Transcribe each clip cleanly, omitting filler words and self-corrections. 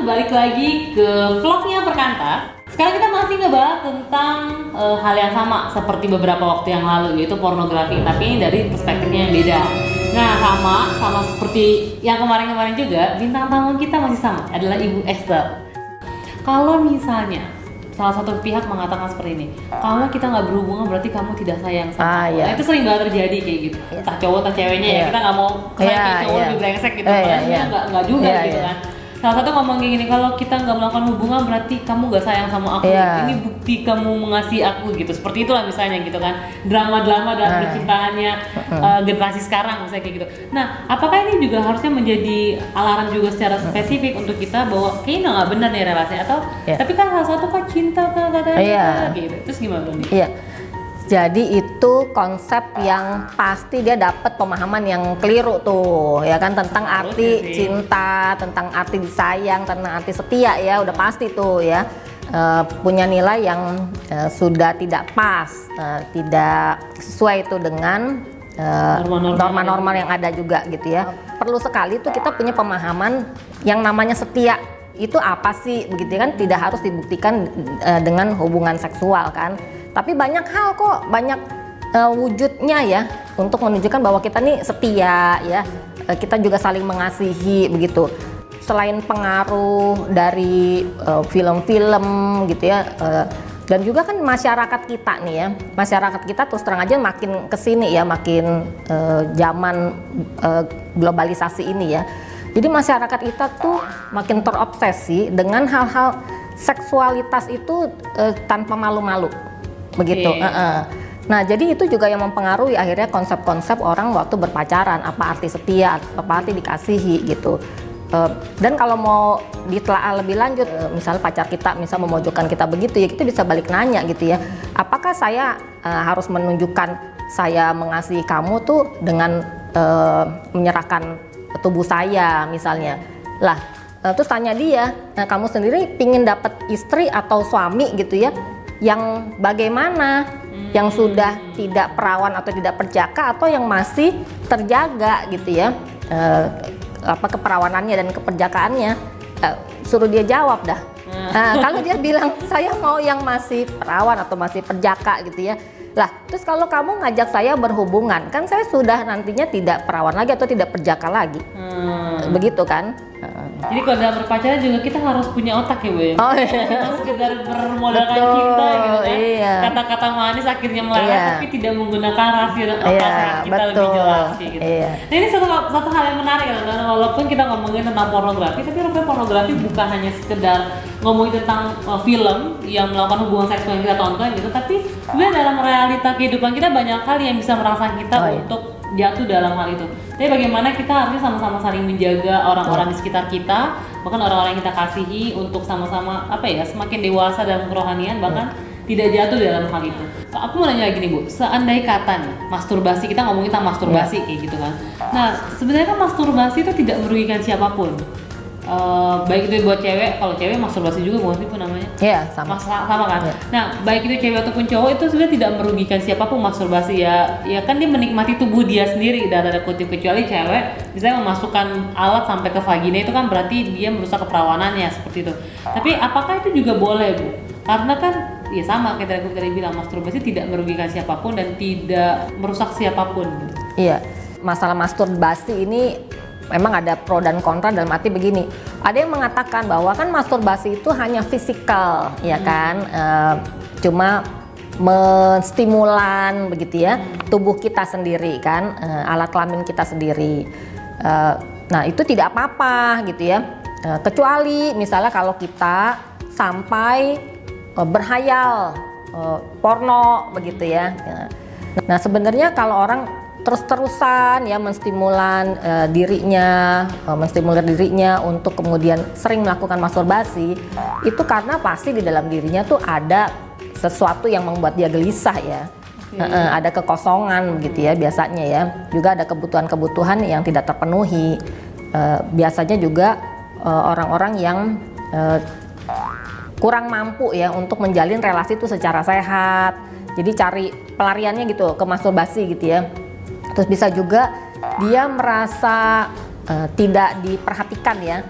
balik lagi ke vlognya Perkanta. Sekarang kita masih ngebahas tentang hal yang sama seperti beberapa waktu yang lalu, yaitu pornografi, tapi ini dari perspektifnya yang beda. Nah, sama seperti yang kemarin-kemarin juga, bintang tamu kita masih sama, adalah Ibu Esther. Kalau misalnya salah satu pihak mengatakan seperti ini, kalau kita nggak berhubungan berarti kamu tidak sayang sama aku. Nah, itu sering banget terjadi kayak gitu. Entah cowok atau ceweknya ya, kita nggak mau kayak cowok lebih brengsek gitu, padahal nggak juga gitu kan. Salah satu ngomong kayak gini, kalau kita nggak melakukan hubungan berarti kamu nggak sayang sama aku. Ini bukti kamu mengasihi aku gitu. Seperti itulah misalnya gitu kan. Drama-drama dalam percintaannya generasi sekarang misalnya kayak gitu. Nah, apakah ini juga harusnya menjadi alarm juga secara spesifik untuk kita bahwa kayaknya nggak benar nih relasi, atau tapi kan salah satu kan cinta katanya gitu. Terus gimana nih? Jadi itu konsep yang pasti dia dapat pemahaman yang keliru tuh, ya kan, tentang arti cinta, tentang arti disayang, tentang arti setia ya, udah pasti tuh ya. Punya nilai yang sudah tidak pas, tidak sesuai itu dengan norma-norma yang ada juga gitu ya. Perlu sekali tuh kita punya pemahaman yang namanya setia itu apa sih begitu kan, tidak harus dibuktikan dengan hubungan seksual kan. Tapi banyak hal kok, banyak wujudnya ya untuk menunjukkan bahwa kita nih setia ya, kita juga saling mengasihi begitu. Selain pengaruh dari film-film gitu ya, dan juga kan masyarakat kita nih ya, masyarakat kita terus terang aja makin kesini ya, makin zaman globalisasi ini ya. Jadi masyarakat kita tuh makin terobsesi dengan hal-hal seksualitas itu tanpa malu-malu. Begitu. Nah, jadi itu juga yang mempengaruhi akhirnya konsep-konsep orang waktu berpacaran, apa arti setia, apa arti dikasihi gitu. Dan kalau mau ditelaah lebih lanjut, misal pacar kita misal memojokkan kita begitu ya, kita bisa balik nanya gitu ya, apakah saya harus menunjukkan saya mengasihi kamu tuh dengan menyerahkan tubuh saya misalnya lah, terus tanya dia, nah kamu sendiri pingin dapat istri atau suami gitu ya, yang bagaimana, yang sudah tidak perawan atau tidak perjaka, atau yang masih terjaga gitu ya, apa keperawanannya dan keperjakaannya, suruh dia jawab dah. Kalau dia bilang saya mau yang masih perawan atau masih perjaka gitu ya, lah terus kalau kamu ngajak saya berhubungan, kan saya sudah nantinya tidak perawan lagi atau tidak perjaka lagi, begitu kan. Jadi kalau dalam berpacaran juga kita harus punya otak ya Bu ya. Kita sekedar bermodalkan cinta gitu kan. Kata-kata manis akhirnya melarat, tapi tidak menggunakan rasio dan akal kita lebih jelas gitu. Nah, ini satu hal yang menarik kan, walaupun kita ngomongin tentang pornografi, tapi rupanya pornografi bukan hanya sekedar ngomongin tentang film yang melakukan hubungan seksual yang kita tonton gitu, tapi sebenarnya dalam realita kehidupan kita banyak hal yang bisa merangsang kita untuk jatuh dalam hal itu. Tapi bagaimana kita harusnya sama-sama saling menjaga orang-orang di sekitar kita, bahkan orang-orang yang kita kasihi, untuk sama-sama apa ya, semakin dewasa dalam kerohanian, bahkan tidak jatuh dalam hal itu. Aku mau nanya lagi nih Bu, seandai kata nih masturbasi, kita ngomongin tentang masturbasi kayak gitu kan. Nah, sebenarnya kan masturbasi itu tidak merugikan siapapun. Baik itu buat cewek, kalau cewek masturbasi juga bukan sih namanya? Iya, sama kan? Nah, baik itu cewek ataupun cowok, itu sebenarnya tidak merugikan siapapun masturbasi ya. Ya kan dia menikmati tubuh dia sendiri, dan ada kutip, kecuali cewek misalnya memasukkan alat sampai ke vagina, itu kan berarti dia merusak keperawanannya seperti itu. Tapi apakah itu juga boleh Bu? Karena kan ya sama kayak tadi bilang, masturbasi tidak merugikan siapapun dan tidak merusak siapapun gitu. Iya, masalah masturbasi ini memang ada pro dan kontra, dalam arti begini, ada yang mengatakan bahwa kan masturbasi itu hanya fisikal ya kan, cuma menstimulan begitu ya, tubuh kita sendiri kan, alat kelamin kita sendiri. Nah itu tidak apa-apa gitu ya, kecuali misalnya kalau kita sampai berhayal porno begitu ya. Nah sebenarnya kalau orang terus-terusan ya menstimulan dirinya, menstimulir dirinya untuk kemudian sering melakukan masturbasi, itu karena pasti di dalam dirinya tuh ada sesuatu yang membuat dia gelisah ya. Ada kekosongan begitu ya biasanya ya. Juga ada kebutuhan-kebutuhan yang tidak terpenuhi. Biasanya juga orang-orang yang kurang mampu ya untuk menjalin relasi itu secara sehat. Jadi cari pelariannya gitu ke masturbasi gitu ya. Terus bisa juga dia merasa tidak diperhatikan ya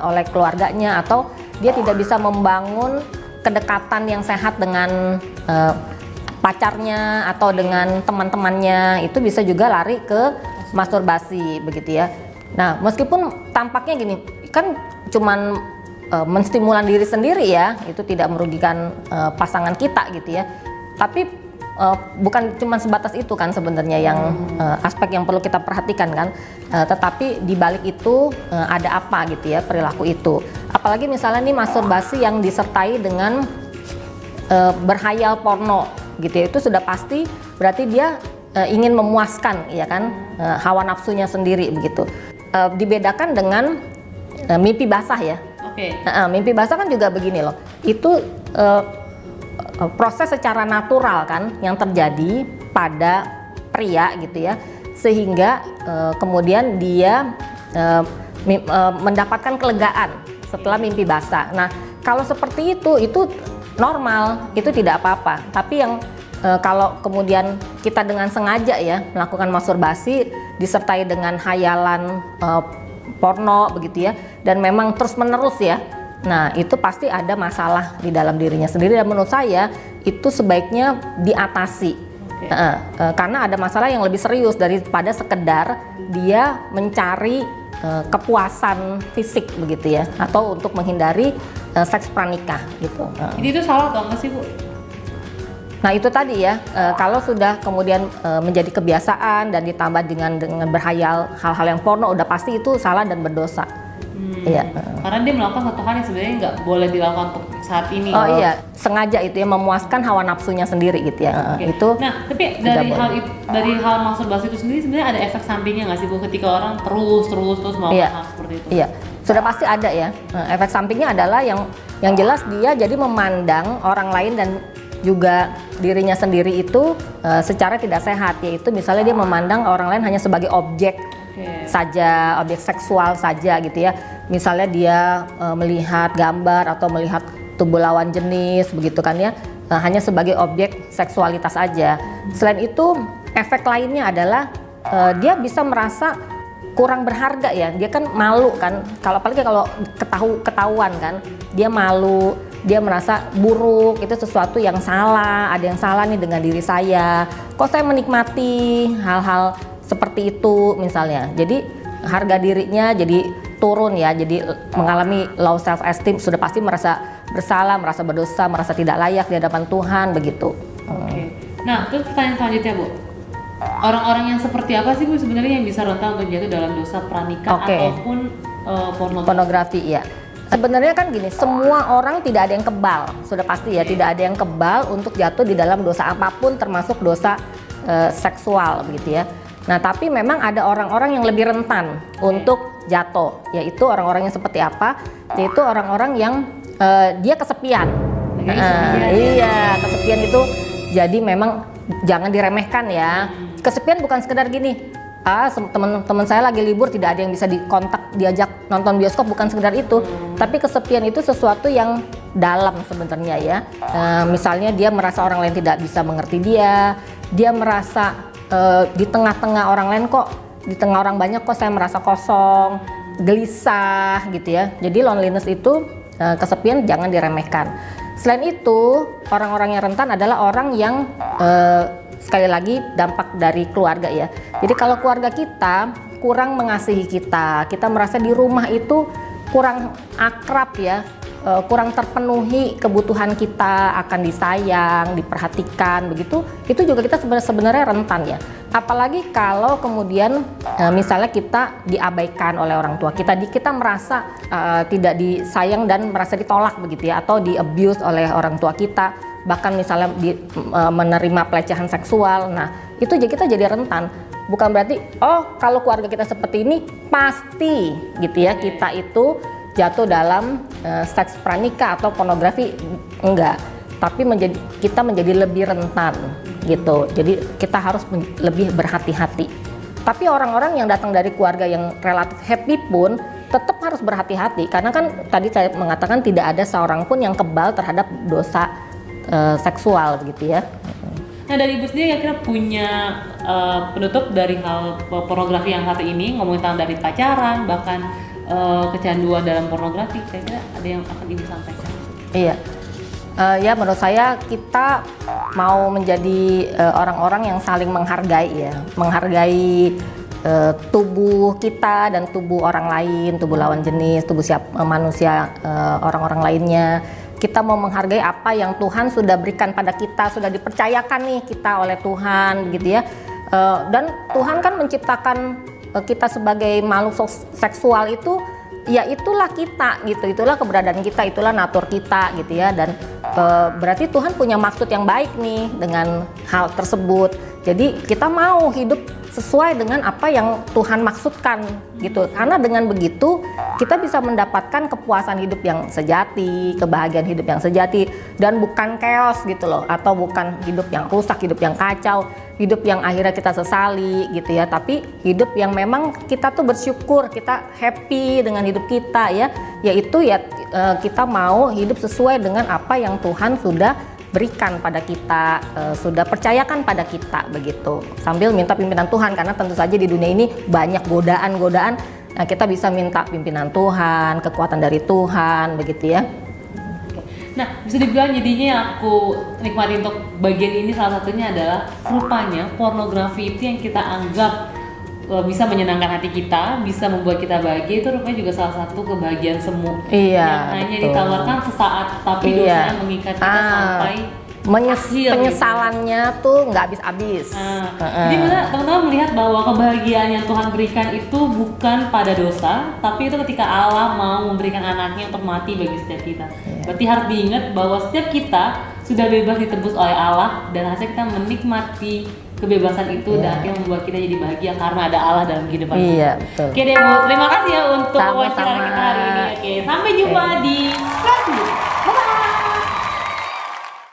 oleh keluarganya, atau dia tidak bisa membangun kedekatan yang sehat dengan pacarnya atau dengan teman-temannya, itu bisa juga lari ke masturbasi begitu ya. Nah, meskipun tampaknya gini, kan cuman menstimulan diri sendiri ya, itu tidak merugikan pasangan kita gitu ya. Tapi bukan cuma sebatas itu kan sebenarnya yang aspek yang perlu kita perhatikan kan. Tetapi di balik itu ada apa gitu ya perilaku itu. Apalagi misalnya nih masturbasi yang disertai dengan berhayal porno gitu ya, itu sudah pasti berarti dia ingin memuaskan ya kan hawa nafsunya sendiri begitu. Dibedakan dengan mimpi basah ya. Mimpi basah kan juga begini loh, itu proses secara natural kan yang terjadi pada pria gitu ya, sehingga kemudian dia mendapatkan kelegaan setelah mimpi basah. Nah, kalau seperti itu normal, itu tidak apa-apa. Tapi yang kalau kemudian kita dengan sengaja ya melakukan masturbasi disertai dengan hayalan porno begitu ya, dan memang terus menerus ya, nah itu pasti ada masalah di dalam dirinya sendiri, dan menurut saya itu sebaiknya diatasi. Karena ada masalah yang lebih serius daripada sekedar dia mencari kepuasan fisik begitu ya, atau untuk menghindari seks pranikah gitu. Jadi itu salah atau enggak sih Bu? Nah itu tadi ya, kalau sudah kemudian menjadi kebiasaan dan ditambah dengan berhayal hal-hal yang porno, udah pasti itu salah dan berdosa. Iya. Karena dia melakukan satu hal yang sebenarnya nggak boleh dilakukan untuk saat ini. Oh iya, sengaja itu ya, memuaskan hawa nafsunya sendiri gitu ya. Itu. Nah tapi dari hal masturbasi itu sendiri sebenarnya ada efek sampingnya nggak sih Bu, ketika orang terus melakukan hal seperti itu? Iya, sudah pasti ada ya. Efek sampingnya adalah yang jelas dia jadi memandang orang lain dan juga dirinya sendiri itu secara tidak sehat, yaitu misalnya dia memandang orang lain hanya sebagai objek saja, objek seksual saja gitu ya. Misalnya dia melihat gambar atau melihat tubuh lawan jenis begitu kan ya, hanya sebagai objek seksualitas aja. Selain itu efek lainnya adalah dia bisa merasa kurang berharga ya, dia kan malu kan, apalagi kalau ketahuan kan, dia malu. Dia merasa buruk, itu sesuatu yang salah, ada yang salah nih dengan diri saya. Kok saya menikmati hal-hal seperti itu misalnya. Jadi harga dirinya jadi turun ya, jadi mengalami low self esteem, sudah pasti merasa bersalah, merasa berdosa, merasa tidak layak di hadapan Tuhan begitu. Nah, terus pertanyaan selanjutnya Bu, orang-orang yang seperti apa sih Bu sebenarnya yang bisa rentan untuk jatuh dalam dosa pranikah ataupun pornografi ya? Sebenarnya kan gini, semua orang tidak ada yang kebal, sudah pasti ya, tidak ada yang kebal untuk jatuh di dalam dosa apapun, termasuk dosa seksual begitu ya. Nah tapi memang ada orang-orang yang lebih rentan untuk jatuh, yaitu orang-orang yang seperti apa? Yaitu orang-orang yang dia kesepian. Iya, kesepian itu jadi memang jangan diremehkan ya. Kesepian bukan sekedar gini, teman-teman saya lagi libur tidak ada yang bisa dikontak, diajak nonton bioskop, bukan sekedar itu. Tapi kesepian itu sesuatu yang dalam sebenarnya ya. Misalnya dia merasa orang lain tidak bisa mengerti dia merasa di tengah-tengah orang lain kok, di tengah orang banyak kok saya merasa kosong, gelisah gitu ya. Jadi loneliness itu, kesepian jangan diremehkan. Selain itu, orang-orang yang rentan adalah orang yang sekali lagi dampak dari keluarga ya. Jadi kalau keluarga kita kurang mengasihi kita merasa di rumah itu kurang akrab ya, kurang terpenuhi kebutuhan kita, akan disayang, diperhatikan begitu, itu juga kita sebenarnya rentan ya. Apalagi kalau kemudian misalnya kita diabaikan oleh orang tua kita merasa tidak disayang dan merasa ditolak begitu ya, atau di abuse oleh orang tua kita, bahkan misalnya menerima pelecehan seksual. Nah itu kita jadi rentan. Bukan berarti kalau keluarga kita seperti ini pasti gitu ya kita itu jatuh dalam seks pranikah atau pornografi, enggak. Tapi kita menjadi lebih rentan gitu. Jadi kita harus lebih berhati-hati. Tapi orang-orang yang datang dari keluarga yang relatif happy pun tetap harus berhati-hati, karena kan tadi saya mengatakan tidak ada seorang pun yang kebal terhadap dosa seksual begitu ya. Nah dari Ibu sendiri kira-kira punya penutup dari hal pornografi yang satu ini, ngomongin tentang dari pacaran bahkan kecanduan dalam pornografi, kira-kira ada yang akan Ibu sampaikan? Iya, ya menurut saya kita mau menjadi orang-orang yang saling menghargai ya, menghargai tubuh kita dan tubuh orang lain, tubuh lawan jenis, tubuh manusia, orang-orang lainnya. Kita mau menghargai apa yang Tuhan sudah berikan pada kita, sudah dipercayakan nih kita oleh Tuhan, gitu ya. Dan Tuhan kan menciptakan kita sebagai makhluk seksual itu, ya itulah kita, gitu. Itulah keberadaan kita, itulah natur kita, gitu ya. Dan berarti Tuhan punya maksud yang baik nih dengan hal tersebut. Jadi kita mau hidup sesuai dengan apa yang Tuhan maksudkan gitu, karena dengan begitu kita bisa mendapatkan kepuasan hidup yang sejati, kebahagiaan hidup yang sejati, dan bukan chaos gitu loh, atau bukan hidup yang rusak, hidup yang kacau, hidup yang akhirnya kita sesali gitu ya, tapi hidup yang memang kita tuh bersyukur, kita happy dengan hidup kita ya, yaitu ya kita mau hidup sesuai dengan apa yang Tuhan sudah berikan pada kita, sudah percayakan pada kita begitu, sambil minta pimpinan Tuhan, karena tentu saja di dunia ini banyak godaan-godaan. Nah, kita bisa minta pimpinan Tuhan, kekuatan dari Tuhan begitu ya. Nah, bisa dibilang jadinya aku nikmati untuk bagian ini salah satunya adalah rupanya pornografi itu yang kita anggap bisa menyenangkan hati kita, bisa membuat kita bahagia, itu rupanya juga salah satu kebahagiaan semu yang hanya ditawarkan sesaat, tapi dosanya mengikat kita sampai penyesalannya gitu. Tuh nggak habis-habis. Jadi teman-teman melihat bahwa kebahagiaan yang Tuhan berikan itu bukan pada dosa, tapi itu ketika Allah mau memberikan anaknya untuk mati bagi setiap kita. Berarti harus diingat bahwa setiap kita sudah bebas ditebus oleh Allah, dan hasil kita menikmati kebebasan itu dan akhirnya membuat kita jadi bahagia karena ada Allah dalam kehidupan kita. Betul. Oke deh Bu, terima kasih ya untuk wawancara kita hari ini. Oke, sampai jumpa di